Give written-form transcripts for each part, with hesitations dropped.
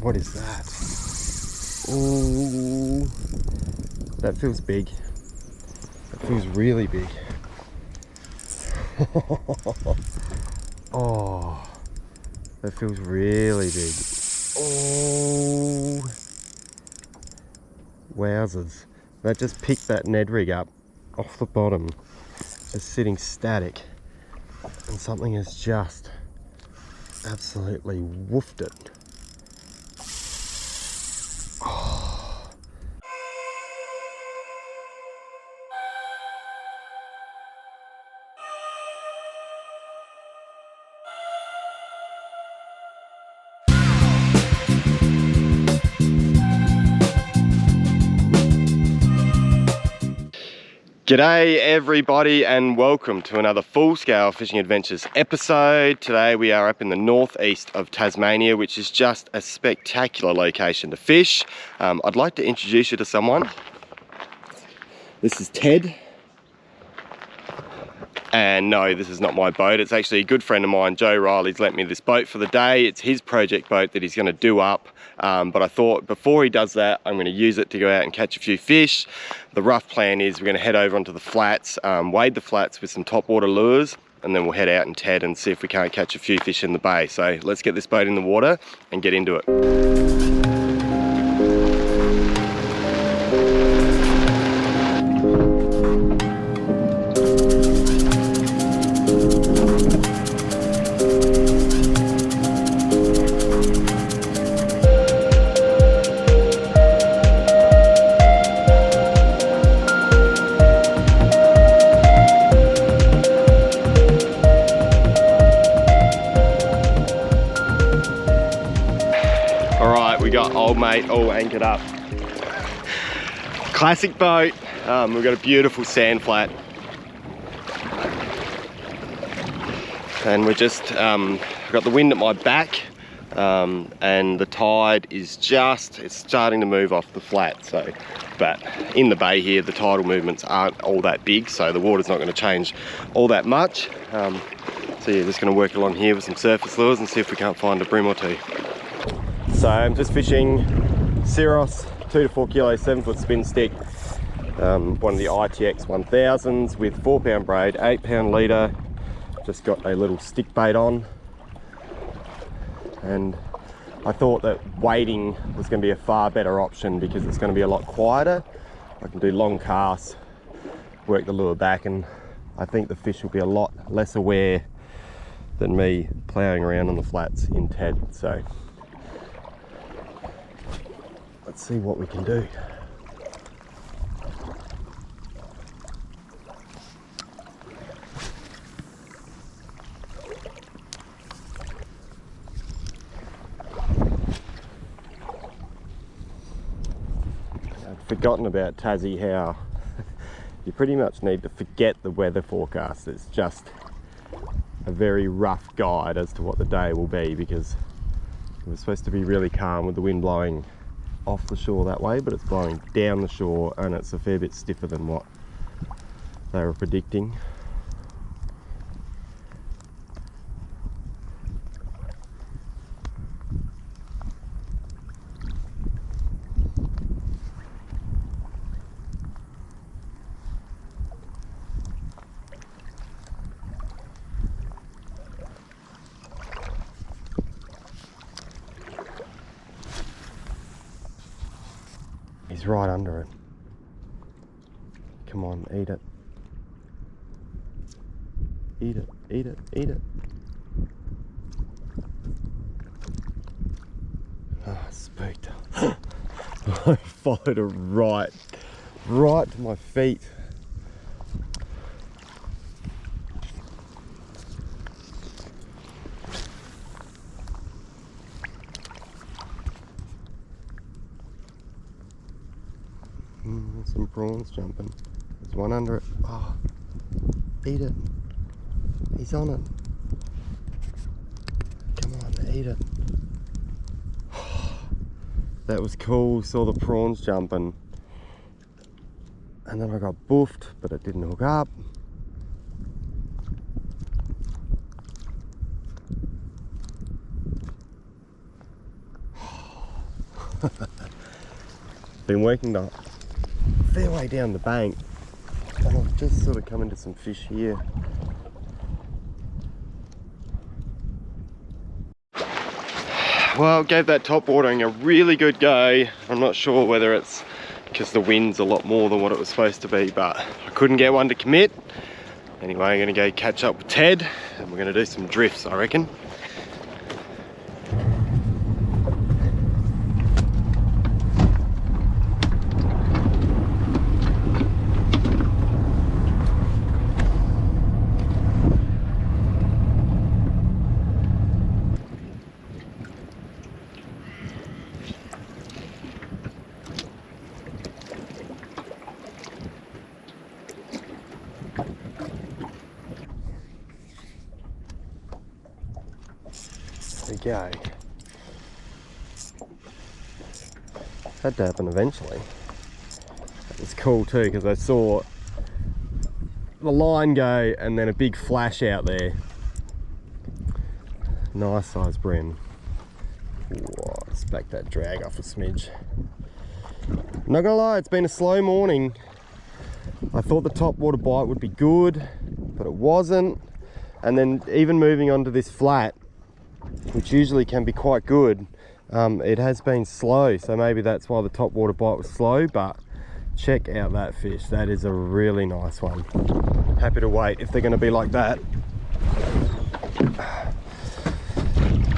What is that? Oh, that feels big. That feels really big. Oh, that feels really big. Oh, wowzers. That just picked that Ned rig up off the bottom, just sitting static, and something has just absolutely woofed it. G'day everybody and welcome to another full-scale fishing adventures episode. Today we are up in the northeast of Tasmania, which is just a spectacular location to fish. I'd like to introduce you to someone. This is Ted. And no, this is not my boat. It's actually a good friend of mine, Joe Riley's lent me this boat for the day. It's his project boat that he's going to do up. But I thought before he does that, I'm going to use it to go out and catch a few fish. The rough plan is we're going to head over onto the flats, wade the flats with some topwater lures, and then we'll head out and Ted and see if we can't catch a few fish in the bay. So let's get this boat in the water and get into it. Old mate all anchored up. Classic boat. We've got a beautiful sand flat, and we're just got the wind at my back, and the tide is it's starting to move off the flat. So, but in the bay here, the tidal movements aren't all that big, so the water's not going to change all that much. So yeah, just going to work along here with some surface lures and see if we can't find a bream or two. So I'm just fishing Syros 2 to 4 kilo 7-foot spin stick, one of the ITX 1000s with 4-pound braid, 8-pound leader. Just got a little stick bait on, and I thought that wading was going to be a far better option because it's going to be a lot quieter. I can do long casts, work the lure back, and I think the fish will be a lot less aware than me ploughing around on the flats in Ted. So let's see what we can do. I'd forgotten about Tassie, how you pretty much need to forget the weather forecast. It's just a very rough guide as to what the day will be, because it was supposed to be really calm with the wind blowing off the shore that way, but it's blowing down the shore and it's a fair bit stiffer than what they were predicting. He's right under it. Come on, eat it. Eat it, eat it, eat it. Ah, spooked. I followed it right to my feet. There's some prawns jumping. There's one under it. Oh, eat it. He's on it. Come on, eat it. That was cool. Saw the prawns jumping. And then I got boofed, but it didn't hook up. Been working the fair way down the bank, and I've just sort of come into some fish here. Well, gave that top watering a really good go. I'm not sure whether it's because the wind's a lot more than what it was supposed to be, but I couldn't get one to commit. Anyway, I'm gonna go catch up with Ted and we're gonna do some drifts, I reckon. There we go. Had to happen eventually. It's cool too because I saw the line go and then a big flash out there. Nice size bream. Whoa, let's back that drag off a smidge. Not gonna lie, it's been a slow morning. I thought the top water bite would be good, but it wasn't. And then even moving onto this flat, which usually can be quite good, it has been slow, so maybe that's why the top water bite was slow. But check out that fish, that is a really nice one. Happy to wait if they're going to be like that.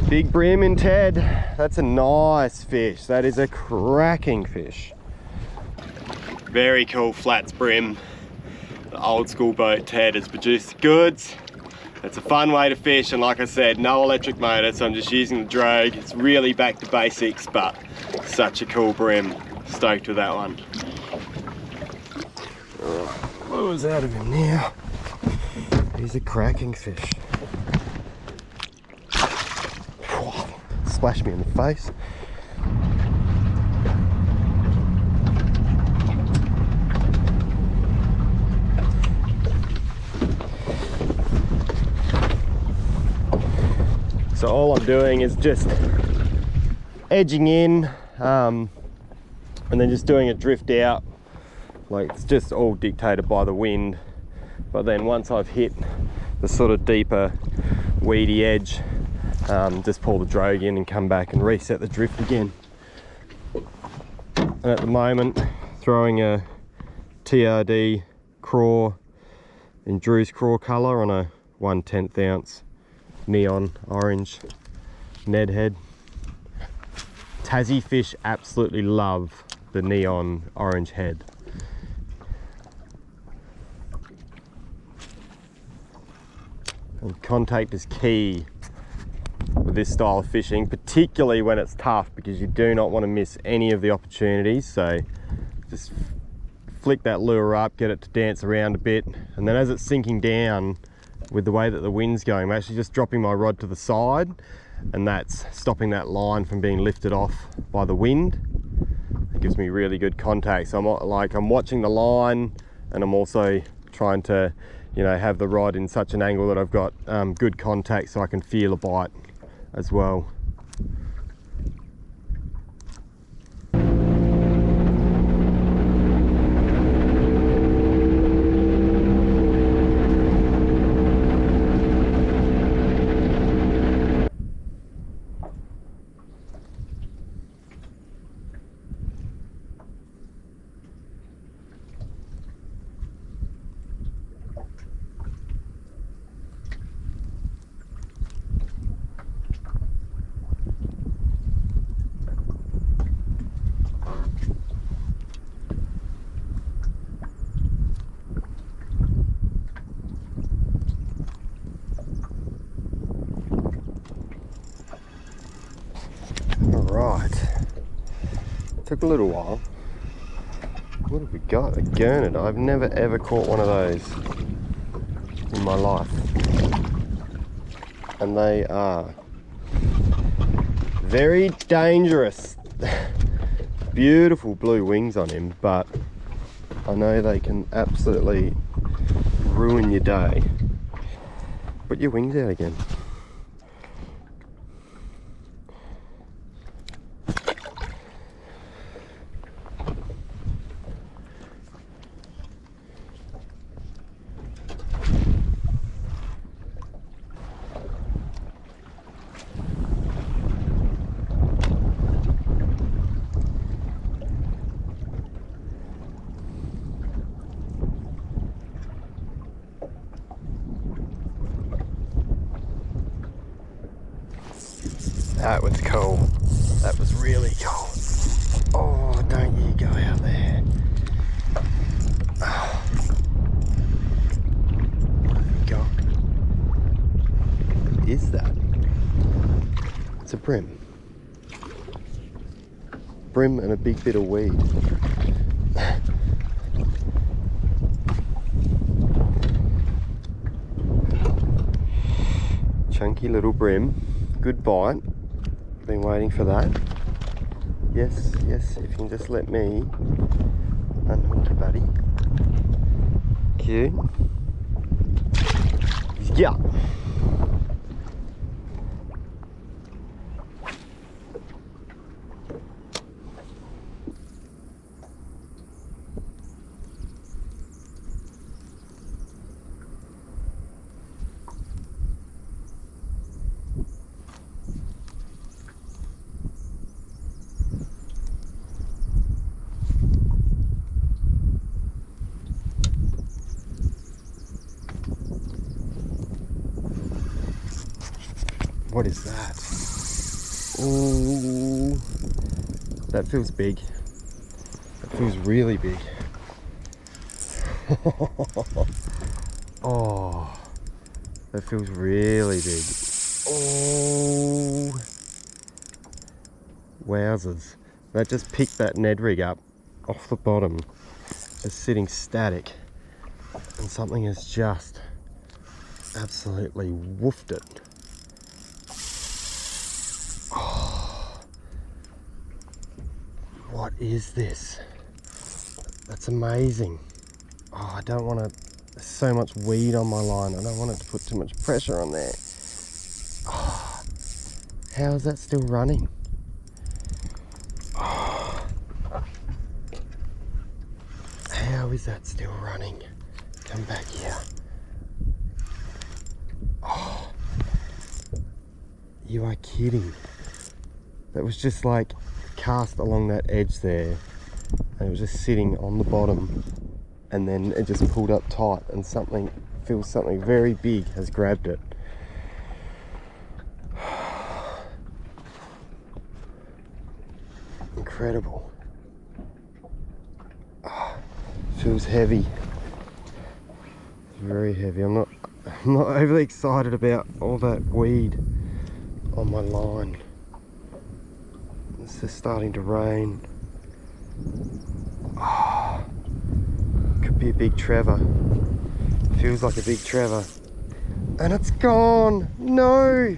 Big bream in Ted, that's a nice fish, that is a cracking fish. Very cool flats bream. The old school boat Ted has produced the goods. It's a fun way to fish, and like I said, no electric motor, so I'm just using the drag. It's really back to basics, but such a cool bream. Stoked with that one. Lures out of him now. He's a cracking fish. Splashed me in the face. So all I'm doing is just edging in and then just doing a drift out. Like, it's just all dictated by the wind. But then once I've hit the sort of deeper weedy edge, just pull the drogue in and come back and reset the drift again. And at the moment, throwing a TRD craw in Drew's craw colour on a 1/10 ounce neon orange Ned head. Tassie fish absolutely love the neon orange head. And contact is key with this style of fishing, particularly when it's tough, because you do not want to miss any of the opportunities. So just flick that lure up, get it to dance around a bit, and then as it's sinking down, with the way that the wind's going, I'm actually just dropping my rod to the side, and that's stopping that line from being lifted off by the wind. It gives me really good contact. So I'm watching the line, and I'm also trying to, you know, have the rod in such an angle that I've got good contact so I can feel a bite as well. Right, took a little while. What have we got? A gurnard. I've never ever caught one of those in my life, and they are very dangerous. Beautiful blue wings on him, but I know they can absolutely ruin your day. Put your wings out again. That was cool. That was really cool. Oh, don't you go out there. Oh. What have we got? What is that? It's a bream. Bream and a big bit of weed. Chunky little bream. Good bite. Been waiting for that. Yes, yes, if you can just let me unhook you, buddy. Cute. Yeah. What is that? Ooh, that feels big. That feels really big. Oh, that feels really big. Oh, wowzers. That just picked that Ned rig up off the bottom, just sitting static, and something has just absolutely woofed it. What is this? That's amazing. Oh, I don't want to, there's so much weed on my line. I don't want it to put too much pressure on there. Oh, how is that still running? Oh, how is that still running? Come back here. Oh, you are kidding. That was just like cast along that edge there, and it was just sitting on the bottom, and then it just pulled up tight, and something very big has grabbed it. Incredible. Oh, feels heavy. Very heavy. I'm not overly excited about all that weed on my line. It's just starting to rain. Oh, could be a big trevor. Feels like a big trevor. And it's gone. No.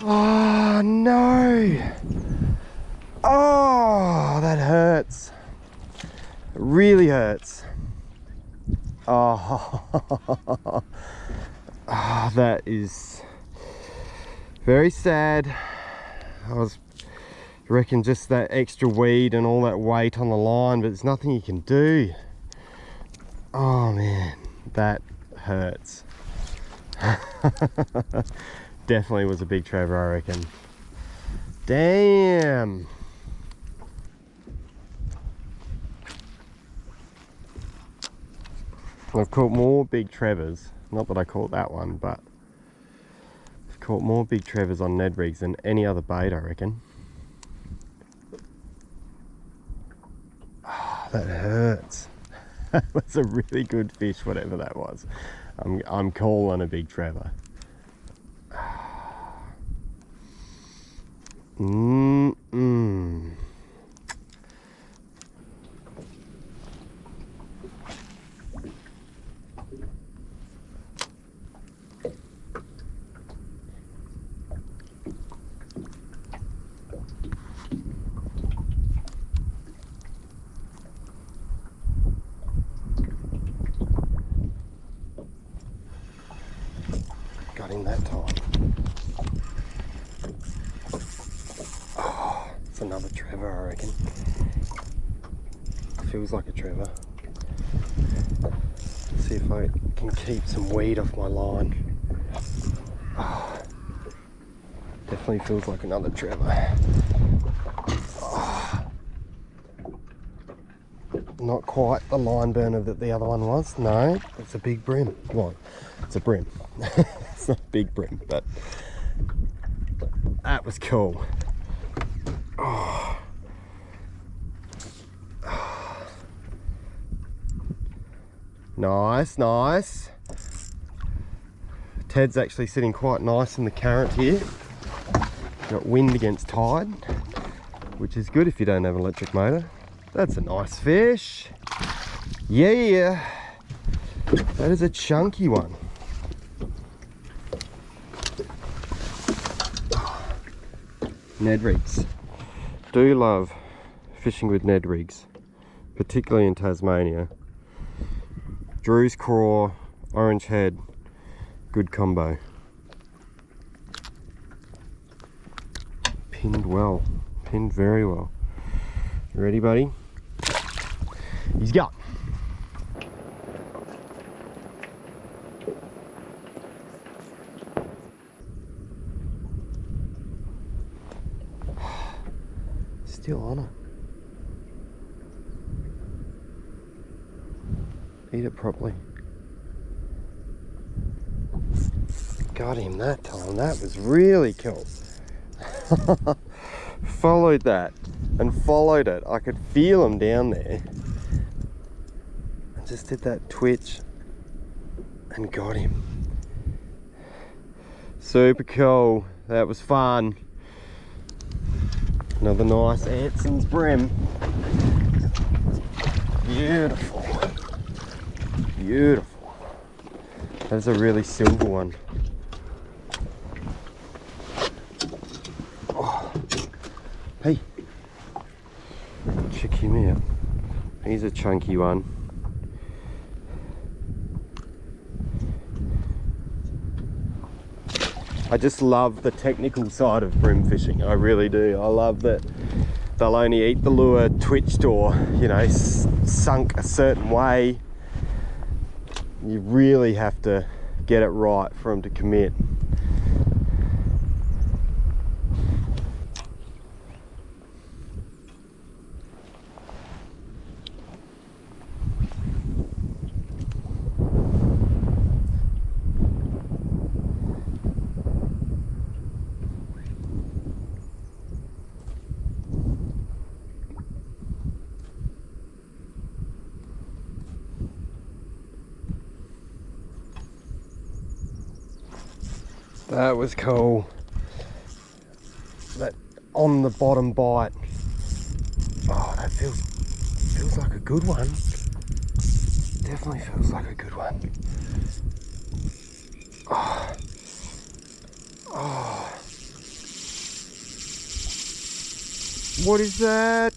Oh, no. Oh, that hurts. It really hurts. Oh, oh, that is very sad. I reckon just that extra weed and all that weight on the line, but there's nothing you can do. Oh man, that hurts. Definitely was a big trevor, I reckon. Damn. I've caught more big trevors, not that I caught that one, but I've caught more big trevors on Ned rigs than any other bait, I reckon. Oh, that hurts. That was a really good fish, whatever that was. I'm calling a big trevor. Got him that time. Oh, it's another trevor, I reckon. Feels like a trevor. Let's see if I can keep some weed off my line. Oh, definitely feels like another trevor. Oh, not quite the line burner that the other one was. No, it's a big bream. Well, it's a bream. It's not a big bream, but That was cool. Oh. Nice, nice. Ted's actually sitting quite nice in the current here. Got wind against tide, which is good if you don't have an electric motor. That's a nice fish. Yeah, that is a chunky one. Ned rigs. Do love fishing with Ned rigs, particularly in Tasmania. Drew's craw, orange head, good combo. Pinned well, pinned very well. You ready, buddy? He's got. Still on it. Eat it properly. Got him that time. That was really cool. Followed that and followed it. I could feel him down there. I just did that twitch and got him. Super cool. That was fun. Another nice Anson's bream. Beautiful. Beautiful. That's a really silver one. Oh. Hey, check him out. He's a chunky one. I just love the technical side of bream fishing. I really do. I love that they'll only eat the lure twitched or, you know, sunk a certain way. You really have to get it right for them to commit. That was cool. That on the bottom bite. Oh, that feels like a good one. Definitely feels like a good one. Oh. Oh. What is that?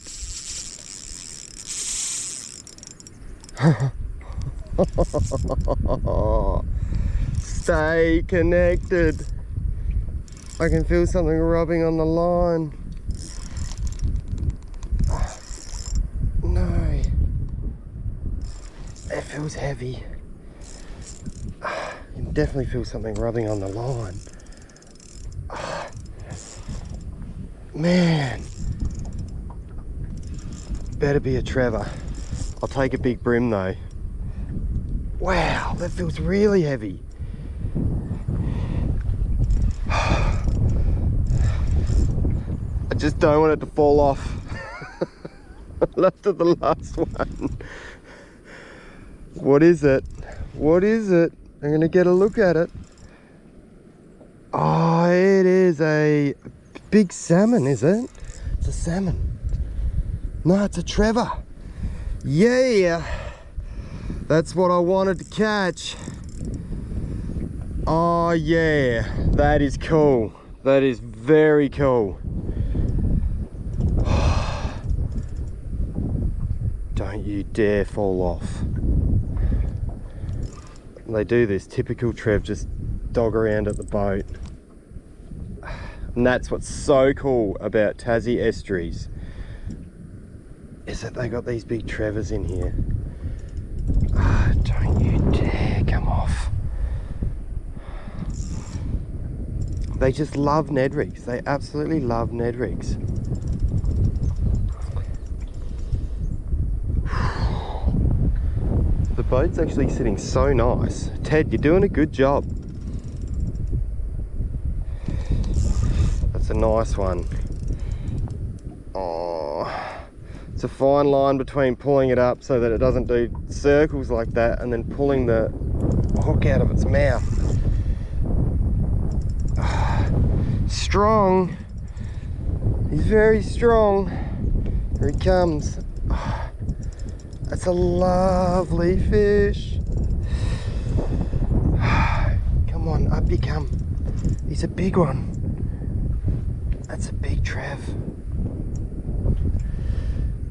Stay connected. I can feel something rubbing on the line. Oh, no. It feels heavy. I can definitely feel something rubbing on the line. Oh, man. Better be a Trevor. I'll take a big bream though. Wow, that feels really heavy. I just don't want it to fall off. After the last one. What is it? What is it? I'm gonna get a look at it. Oh, it is a big salmon, is it? It's a salmon. No, it's a Trevor. Yeah, that's what I wanted to catch. Oh yeah, that is cool. That is very cool. Don't you dare fall off. They do this typical Trev, just dog around at the boat. And that's what's so cool about Tassie estuaries, is that they got these big Trevors in here. Oh, don't you dare come off. They just love Ned rigs. They absolutely love Ned rigs. The boat's actually sitting so nice. Ted, you're doing a good job. That's a nice one. Oh, it's a fine line between pulling it up so that it doesn't do circles like that and then pulling the hook out of its mouth. Strong. He's very strong. Here he comes. That's a lovely fish. Come on, up you come. He's a big one. That's a big Trev.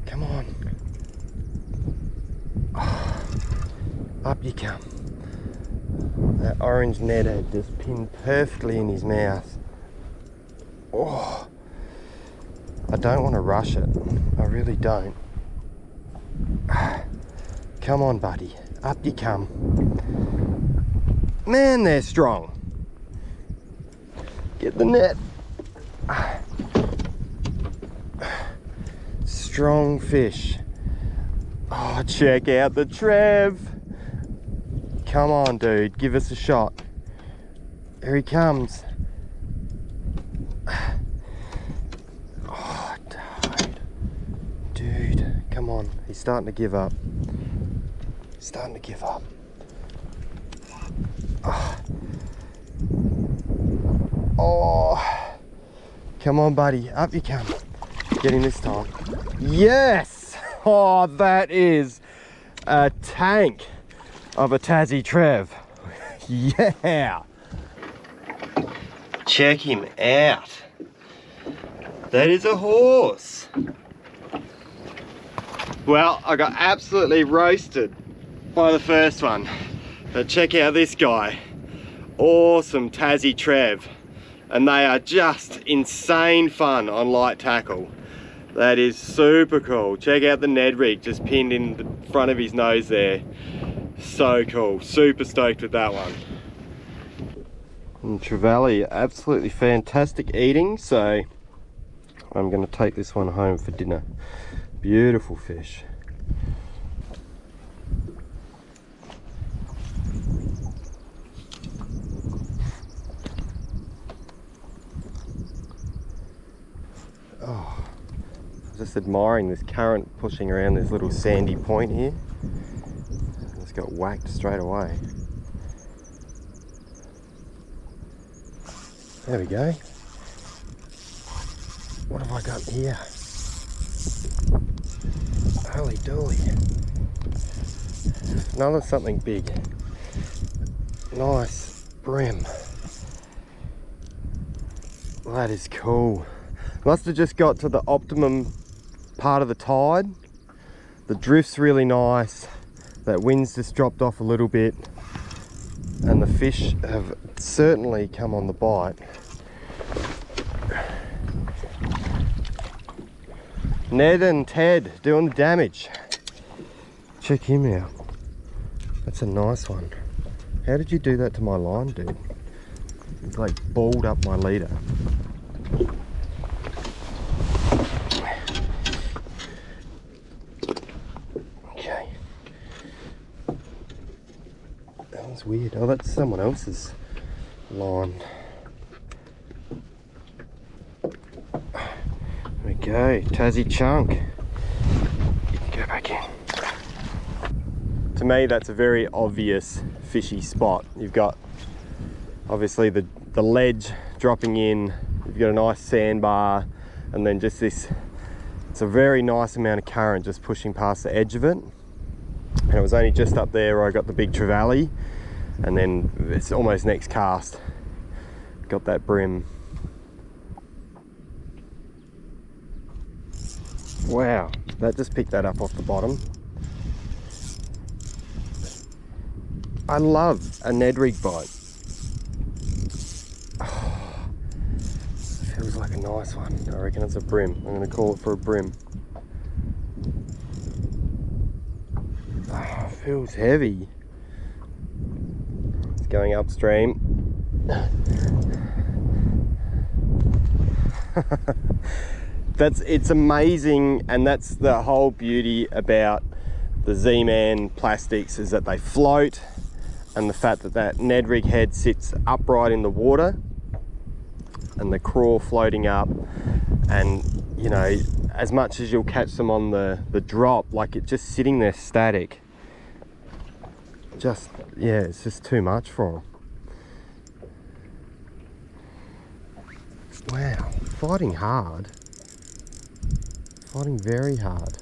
Come on. Up you come. That orange Ned head just pinned perfectly in his mouth. Oh, I don't want to rush it. I really don't. Come on, buddy. Up you come. Man, they're strong. Get the net. Strong fish. Oh, check out the Trev. Come on, dude. Give us a shot. Here he comes. Oh, dude. Come on. He's starting to give up. He's starting to give up. Oh. Come on, buddy. Up you come. Get him this time. Yes! Oh, that is a tank of a Tassie Trev. Yeah! Check him out. That is a horse. Well, I got absolutely roasted by the first one. But check out this guy. Awesome Tassie Trev. And they are just insane fun on light tackle. That is super cool. Check out the Ned rig just pinned in the front of his nose there. So cool. Super stoked with that one. And trevally, absolutely fantastic eating, so I'm going to take this one home for dinner. Beautiful fish. Oh, just admiring this current pushing around this little sandy point here. It's got whacked straight away. There we go. What have I got here? Holy dooly. Another something big. Nice bream. That is cool. Must have just got to the optimum part of the tide. The drift's really nice. That wind's just dropped off a little bit. And the fish have certainly come on the bite. Ned and Ted doing the damage. Check him out. That's a nice one. How did you do that to my line, dude? It's like balled up my leader. Okay. That was weird. Oh, that's someone else's line. There we go, Tassie chunk. You can go back in. To me, that's a very obvious fishy spot. You've got obviously the ledge dropping in, you've got a nice sandbar, and then just this, it's a very nice amount of current just pushing past the edge of it. And it was only just up there where I got the big trevally, and then it's almost next cast. Got that bream. Wow, that just picked that up off the bottom. I love a Ned rig bite. Oh, feels like a nice one. I reckon it's a bream. I'm going to call it for a bream. Oh, feels heavy. It's going upstream. It's amazing, and that's the whole beauty about the Z-Man plastics, is that they float, and the fact that that Ned rig head sits upright in the water. and the craw floating up, and you know, as much as you'll catch them on the drop, like it just sitting there static, just, yeah, it's just too much for them. Wow, fighting hard, fighting very hard.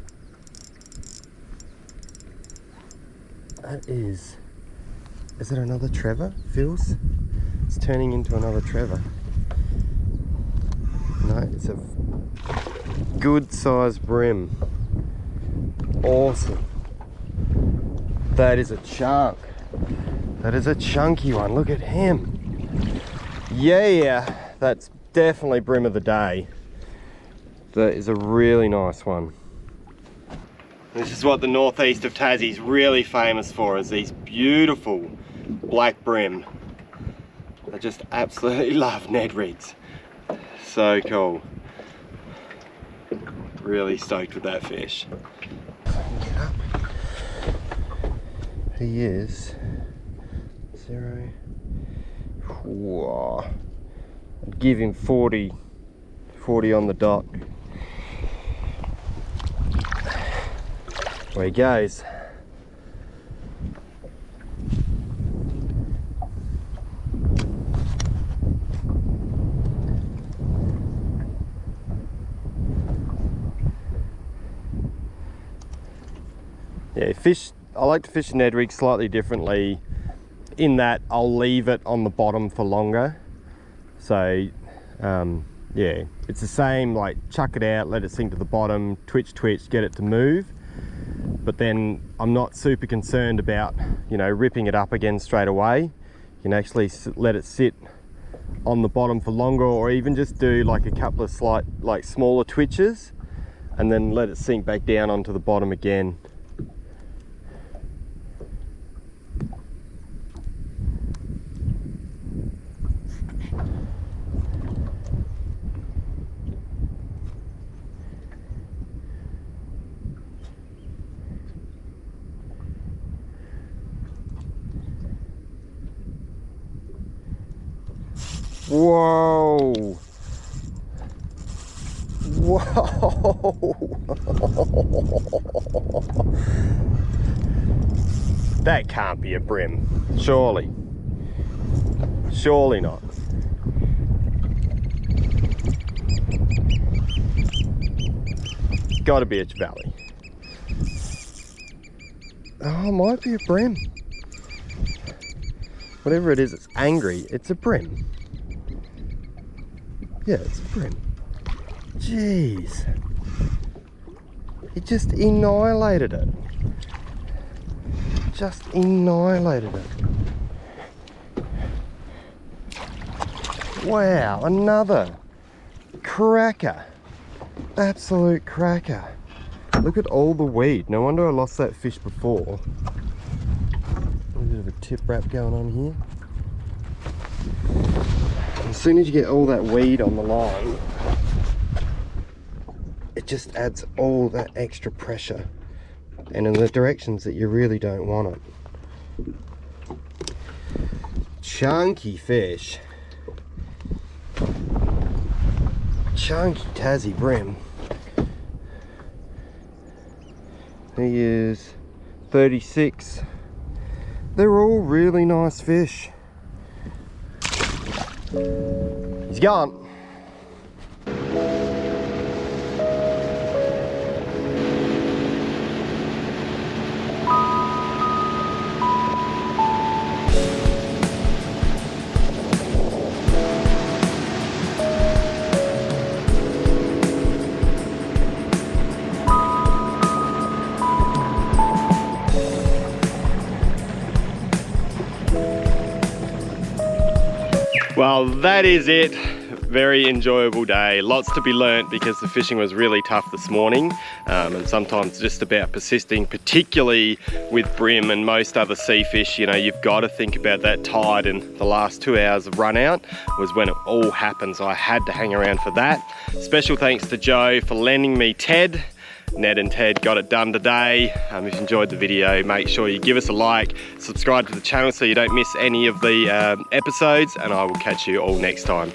That is it another trevor? Feels it's turning into another trevor. No, it's a good sized bream. Awesome. That is a chunk. That is a chunky one. Look at him. Yeah, that's definitely bream of the day. That is a really nice one. This is what the northeast of Tassie is really famous for, is these beautiful black bream. I just absolutely love Ned rigs. So cool. Really stoked with that fish. Get up. He is 0. Whoa. I'd give him 40 on the dot. There he goes. Yeah, I like to fish a Ned rig slightly differently in that I'll leave it on the bottom for longer. So yeah, it's the same, like chuck it out, let it sink to the bottom, twitch, get it to move. But then I'm not super concerned about, you know, ripping it up again straight away. You can actually let it sit on the bottom for longer, or even just do like a couple of slight, like smaller twitches, and then let it sink back down onto the bottom again. Whoa! Whoa! That can't be a bream, surely. Surely not. Gotta be a trevally. Oh, it might be a bream. Whatever it is, it's angry. It's a bream. Yeah, it's a bream. Jeez. He just annihilated it. Just annihilated it. Wow, another cracker. Absolute cracker. Look at all the weed. No wonder I lost that fish before. A bit of a tip wrap going on here. As soon as you get all that weed on the line, it just adds all that extra pressure, and in the directions that you really don't want it. Chunky fish. Chunky Tassie bream. He is 36. They're all really nice fish. He's gone. Well, that is it. Very enjoyable day. Lots to be learnt because the fishing was really tough this morning, and sometimes just about persisting, particularly with bream and most other sea fish. You know, you've got to think about that tide, and the last 2 hours of run out was when it all happened, so I had to hang around for that. Special thanks to Joe for lending me Ted. Ned and Ted got it done today. If you enjoyed the video, make sure you give us a like, subscribe to the channel so you don't miss any of the episodes, and I will catch you all next time.